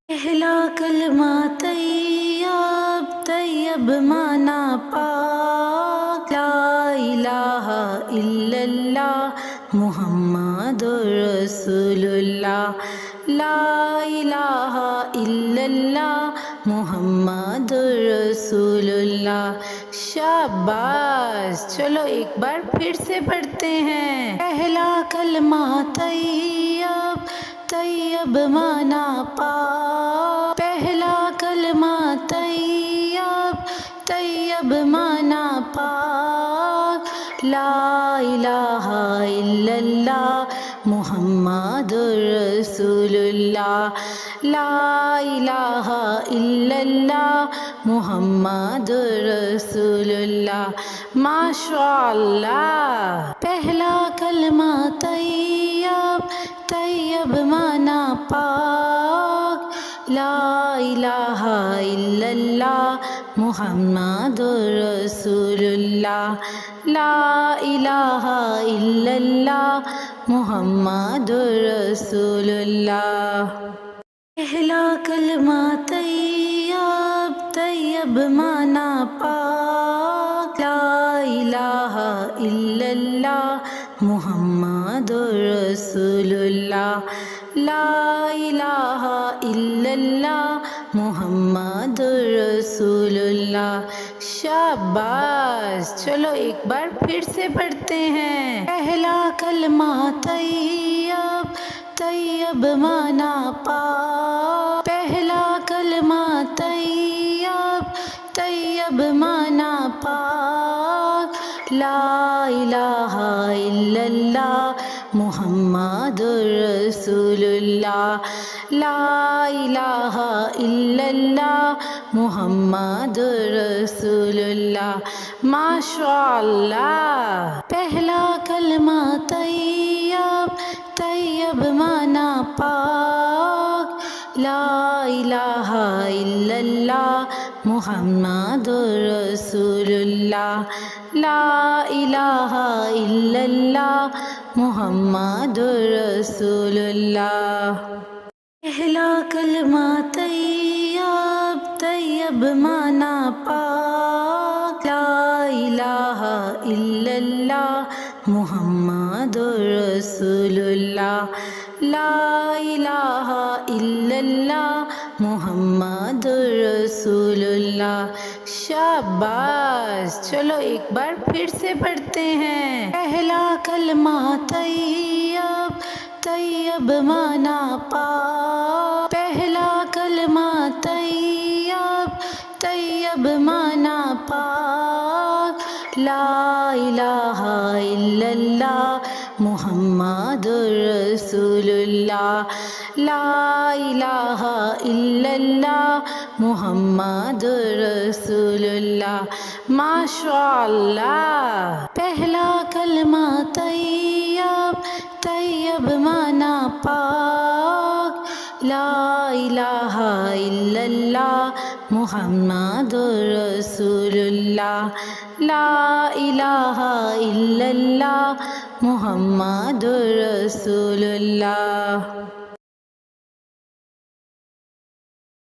پہلا کلمہ طیب، طیب مانا پاک، لا الہ الا اللہ محمد رسول اللہ، لا الہ الا اللہ محمد رسول اللہ۔ شاباش، چلو ایک بار پھر سے پڑھتے ہیں۔ پہلا کلمہ طیب، طیب مانا پاک، پہلا کلمہ طیب، طیب مانا پاک، لا الہ الا اللہ محمد رسول اللہ، لا الہ الا اللہ محمد رسول اللہ۔ ماشاء اللہ، پہلا کلمہ طیب، طیب مانا پاک، لا الہ الا اللہ محمد رسول اللہ، لا الہ الا اللہ محمد رسول اللہ۔ پہلا کلمہ طیب، طیب مانا پاک، لا الہ الا اللہ محمد رسول اللہ، لا الہ الا اللہ محمد رسول اللہ۔ شاباش، چلو ایک بار پھر سے پڑھتے ہیں۔ پہلا کلمہ طیب، طیب مانا پاک، پہلا کلمہ طیب، طیب مانا پاک، لا الہ الا اللہ محمد رسول اللہ، لا الہ الا اللہ محمد رسول اللہ۔ ماشاء اللہ، پہلا کلمہ طیب، طیب مانا پاک، لا الہ الا اللہ محمد رسول اللہ، لا الہ الا اللہ محمد رسول اللہ۔ پہلا کلمہ طیب، طیب مانا پاک، لا الہ الا اللہ محمد رسول اللہ، لا الہ الا اللہ محمد رسول اللہ۔ شاباش، چلو ایک بار پھر سے پڑھتے ہیں۔ پہلا کلمہ طیب، طیب مانا پاک، پہلا کلمہ طیب، طیب مانا پاک، لا الہ الا اللہ محمد رسول اللہ، لا الہ الا اللہ محمد رسول اللہ۔ ماشاء اللہ، پہلا کلمہ طیب، طیب مانا پاک، لا الہ الا اللہ محمد رسول اللہ، لا الہ الا اللہ محمد رسول اللہ۔